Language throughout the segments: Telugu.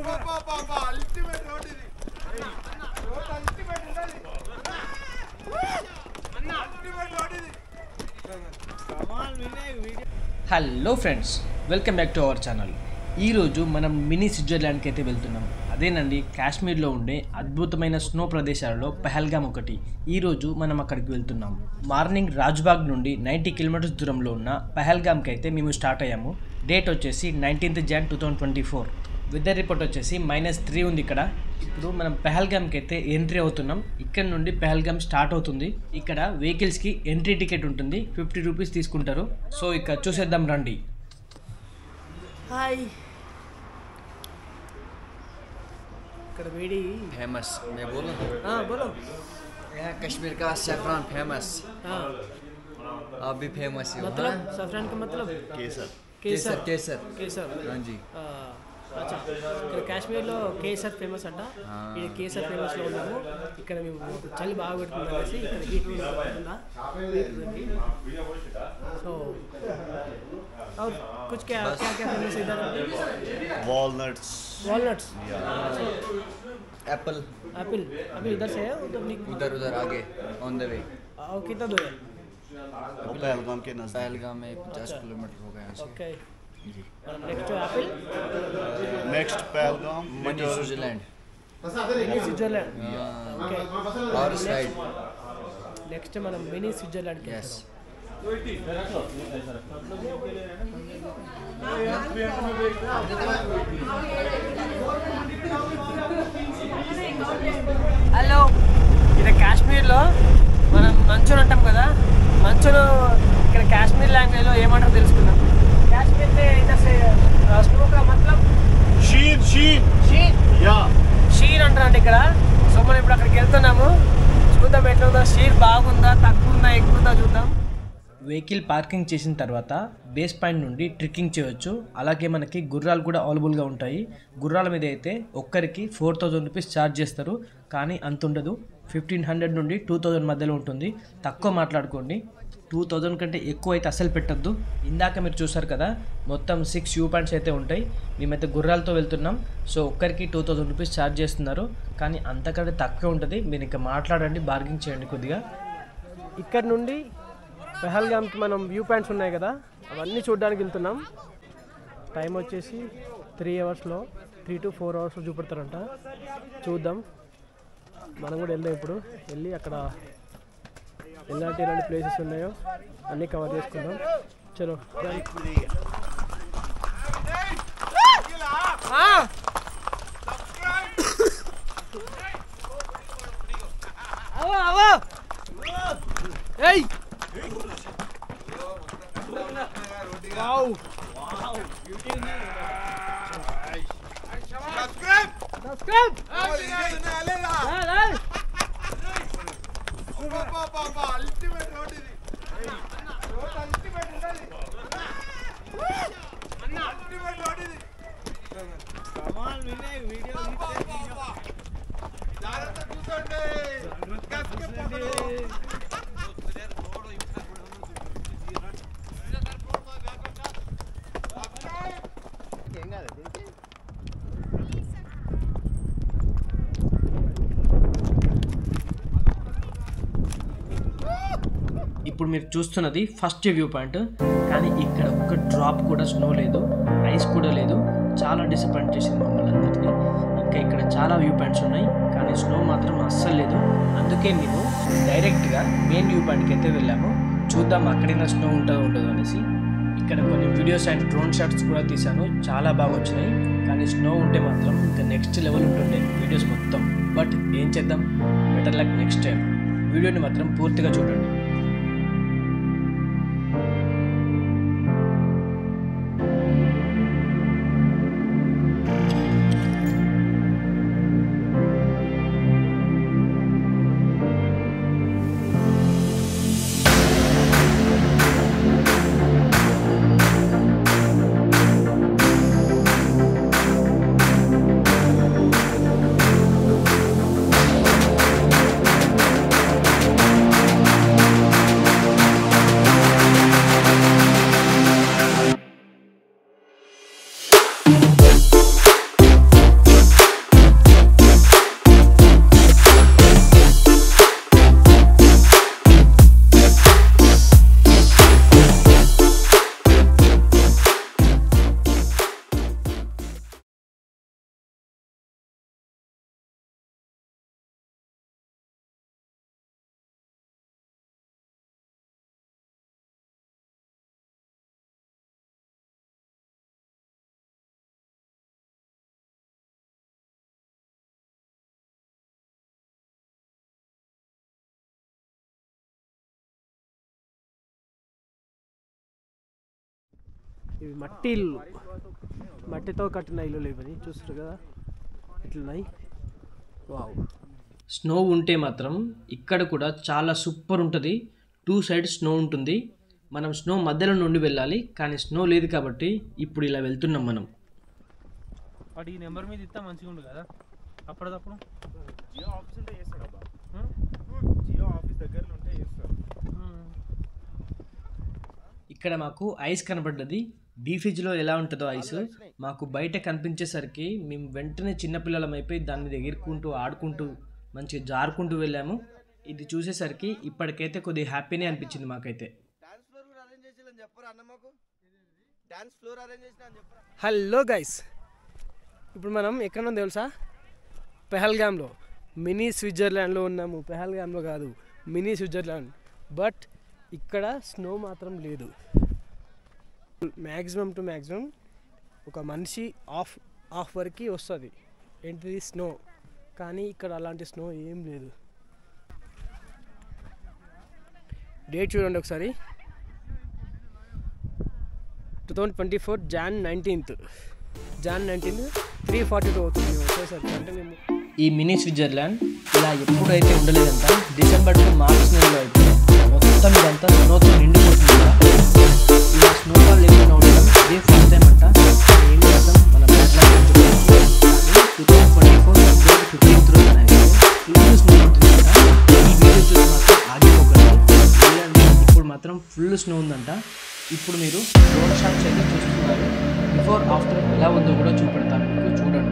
Hello friends, welcome back to our channel. ఈరోజు మనం మినీ స్విట్జర్లాండ్కి అయితే వెళ్తున్నాం. అదేనండి, కాశ్మీర్లో ఉండే అద్భుతమైన స్నో ప్రదేశాలలో పెహల్గామ్ ఒకటి. ఈరోజు మనం అక్కడికి వెళ్తున్నాం. మార్నింగ్ రాజ్బాగ్ నుండి 90 కిలోమీటర్స్ దూరంలో ఉన్న పెహల్గామ్కి అయితే మేము స్టార్ట్ అయ్యాము. డేట్ వచ్చేసి 19th Jan 2024. వెదర్ రిపోర్ట్ వచ్చేసి -3 ఉంది ఇక్కడ. ఇప్పుడు మనం పెహల్గామ్కి అయితే ఎంట్రీ అవుతున్నాం. ఇక్కడ నుండి పెహల్గామ్ స్టార్ట్ అవుతుంది. ఇక్కడ వెహికల్స్కి ఎంట్రీ టికెట్ ఉంటుంది, 50 రూపీస్ తీసుకుంటారు. సో ఇక్కడ చూసేద్దాం రండి. హాయ్, ఇక్కడ వేడి फेमस मैं बोलूं? हाँ बोलो. यहाँ कश्मीर का सैफरान फेमस. हाँ, आप भी फेमस हो. मतलब सफरान का मतलब केसर కేసర్. केसर కేసర్. हाँ जी. అచ్చా, ఇక్కడ కాశ్మీర్లో కేసర్ ఫేమస్ అంట. ఇది కేసర్ ఫేమస్లో ఉన్నాము. ఇక్కడ మేము చలి బాగా పెడుతుంది అనేసి ఇక్కడ హీట్ ఉందా. సో और कुछ क्या क्या क्या फेमस इधर? वॉलनट्स. वॉलनट्स. एप्पल एप्पल अभी इधर से है उधर उधर आगे ऑन द वे. और कितना दूर है? वो पहलगाम के नजदीक. पहलगाम में 50 किलोमीटर हो गया यहाँ से. Okay. Next Apple. Next Pahalgam mini Switzerland. Mini Switzerland. Okay. और साइड నెక్స్ట్ మనం మినీ స్విట్జర్లాండ్కి यस. హలో, ఇది కాశ్మీర్లో మనం మంచును అంటాం కదా. మంచును ఇక్కడ కాశ్మీర్ లాంగ్వేజ్లో ఏమంటారో తెలుసుకుందాం. కాశ్మీర్ స్నో కా మతలబ్ शीन शीन షీర్. या షీర్ అంటారంట ఇక్కడ. సో మనం ఇప్పుడు అక్కడికి వెళ్తున్నాము. చూద్దాం ఎట్లా ఉందో, షీర్ బాగుందా, తక్కువ ఉందా, ఎక్కువ ఉందా చూద్దాం. వెహికల్ పార్కింగ్ చేసిన తర్వాత బేస్ పాయింట్ నుండి ట్రెక్కింగ్ చేయవచ్చు. అలాగే మనకి గుర్రాలు కూడా అవైలబుల్గా ఉంటాయి. గుర్రాల మీద అయితే ఒక్కరికి 4000 రూపీస్ ఛార్జ్ చేస్తారు, కానీ అంత ఉండదు. 1500 నుండి 2000 మధ్యలో ఉంటుంది. తక్కువ మాట్లాడుకోండి. 2000 కంటే ఎక్కువ అయితే అసలు పెట్టద్దు. ఇందాక మీరు చూసారు కదా, మొత్తం 6 వ్యూ పాయింట్స్ అయితే ఉంటాయి. మేమైతే గుర్రాలతో వెళ్తున్నాం. సో ఒక్కరికి 2000 రూపీస్ ఛార్జ్ చేస్తున్నారు, కానీ అంతకంటే తక్కువ ఉంటుంది. మీరు ఇంకా మాట్లాడండి, బార్గింగ్ చేయండి కొద్దిగా. ఇక్కడ నుండి పెహల్గామ్కి మనం వ్యూ పాయింట్స్ ఉన్నాయి కదా, అవన్నీ చూడడానికి వెళ్తున్నాం. టైం వచ్చేసి 3 అవర్స్లో 3 to 4 అవర్స్లో చూపెడతారంట. చూద్దాం, మనం కూడా వెళ్దాం. ఇప్పుడు వెళ్ళి అక్కడ ఎలాంటి ప్లేసెస్ ఉన్నాయో అన్నీ కవర్ చేసుకుందాం. చలో. ఇప్పుడు మీరు చూస్తున్నది ఫస్ట్ వ్యూ పాయింట్, కానీ ఇక్కడ ఒక్క డ్రాప్ కూడా స్నో లేదు, ఐస్ కూడా లేదు. చాలా డిసప్పాయింట్ చేసింది మమ్మల్ని అందరినీ. ఇంకా ఇక్కడ చాలా వ్యూ పాయింట్స్ ఉన్నాయి, కానీ స్నో మాత్రం అస్సలు లేదు. అందుకే మేము డైరెక్ట్గా మెయిన్ వ్యూ పాయింట్కి అయితే వెళ్ళాము. చూద్దాం అక్కడైనా స్నో ఉండదో అనేసి. ఇక్కడ కొన్ని వీడియోస్ అండ్ డ్రోన్ షాట్స్ కూడా తీశాను, చాలా బాగా వచ్చినాయి. కానీ స్నో ఉంటే మాత్రం ఇంకా నెక్స్ట్ లెవెల్ ఉంటుండే వీడియోస్ మొత్తం. బట్ ఏం చేద్దాం, బెటర్ లక్ నెక్స్ట్ టైం. వీడియోని మాత్రం పూర్తిగా చూడండి. ఇవి మట్టి ఇల్లు, మట్టితో కట్టిన ఇల్లులు ఇవన్నీ చూస్తారు కదా ఇట్లున్నాయి. వావ్. స్నో ఉంటే మాత్రం ఇక్కడ కూడా చాలా సూపర్ ఉంటుంది. 2 సైడ్స్ స్నో ఉంటుంది. మనం స్నో మధ్యలో నుండి వెళ్ళాలి, కానీ స్నో లేదు కాబట్టి ఇప్పుడు ఇలా వెళ్తున్నాం మనం. వాటి ఈ నెంబర్ మీద ఇస్తా మంచిగా ఉండు కదా అప్పటిదప్పుడు. జియో ఆఫీస్ ఉంటే చేస్తాడు అబ్బా, జియో ఆఫీస్ దగ్గరలో ఉంటే చేస్తాడు. ఇక్కడ మాకు ఐస్ కనబడ్డది. డీ ఫ్రిడ్జ్లో ఎలా ఉంటుందో ఐస్ మాకు బయట కనిపించేసరికి మేము వెంటనే చిన్నపిల్లలం అయిపోయి దాని మీద ఎగురుకుంటూ ఆడుకుంటూ మంచిగా జారుకుంటూ వెళ్ళాము. ఇది చూసేసరికి ఇప్పటికైతే కొద్దిగా హ్యాపీనే అనిపించింది మాకైతే. హలో గైస్, ఇప్పుడు మనం ఎక్కడున్నాం తెలుసా? పెహల్గామ్లో, మినీ స్విట్జర్లాండ్లో ఉన్నాము. పెహల్గామ్లో కాదు, మినీ స్విట్జర్లాండ్. బట్ ఇక్కడ స్నో మాత్రం లేదు. మ్యాక్సిమం టు మ్యాక్సిమం ఒక మనిషి హాఫ్ వరకు వస్తుంది ఏంటిది స్నో, కానీ ఇక్కడ అలాంటి స్నో ఏం లేదు. డేట్ చూడండి ఒకసారి, 2024 Jan 19th 3:42 అవుతుంది వచ్చేసరికి. అంటే మేము ఈ మినీ స్విట్జర్లాండ్ ఇలా ఎప్పుడైతే ఉండలేదంట, డిసెంబర్ టు మార్చ్ నెలలో అయితే మొత్తం ఇదంతా స్నోతో నిండిపోతుంది కదా. ఇలా స్నోఫాల్ లేకుండా ఉండడం ఇదే ఫస్ట్ టైం అంట. ఏం చేద్దాం, మన బ్యాక్లాగ్ కానీ 2024 February 15th రోజున అయితే ఫుల్ స్నో ఉంటుందంట. ఈ వీడియో చూసి మాత్రం ఆగిపోకండి, వెళ్ళండి. ఇప్పుడు మాత్రం ఫుల్ స్నో ఉందంట. ఇప్పుడు మీరు డ్రోన్ షాట్స్ అయితే చూస్తున్నారు. బిఫోర్ ఆఫ్టర్ ఎలా ఉందో కూడా చూపెడతాను మీకు, చూడండి.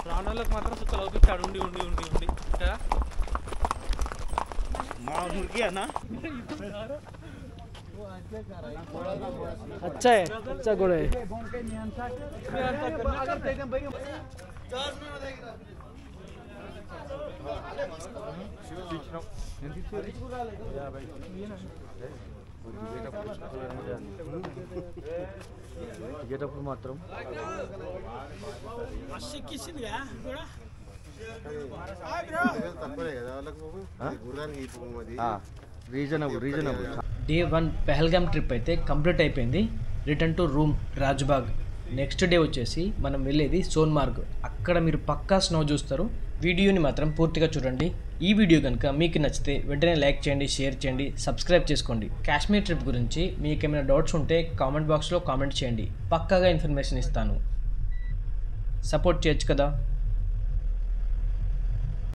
రాణాలకు మాత్రం చుక్కలు అవుపించాడు ఉండి ఉండి ఉండి ఉండి కదా. मुर्गी है ना, अच्छा है, अच्छा घोड़ा है. దిగేటప్పుడు మాత్రం రీజనబుల్. డే 1 పెహల్గామ్ ట్రిప్ అయితే కంప్లీట్ అయిపోయింది. Return to room Rajbagh. Next day వచ్చేసి మనం వెళ్ళేది సోన్మార్గ్. అక్కడ మీరు పక్కా స్నో చూస్తారు. వీడియోని మాత్రం పూర్తిగా చూడండి. ఈ వీడియో కనుక మీకు నచ్చితే వెంటనే లైక్ చేయండి, షేర్ చేయండి, సబ్స్క్రైబ్ చేసుకోండి. కాశ్మీర్ ట్రిప్ గురించి మీకు ఏమైనా డౌట్స్ ఉంటే కామెంట్ బాక్స్లో కామెంట్ చేయండి. పక్కాగా ఇన్ఫర్మేషన్ ఇస్తాను. సపోర్ట్ చేయొచ్చు కదా.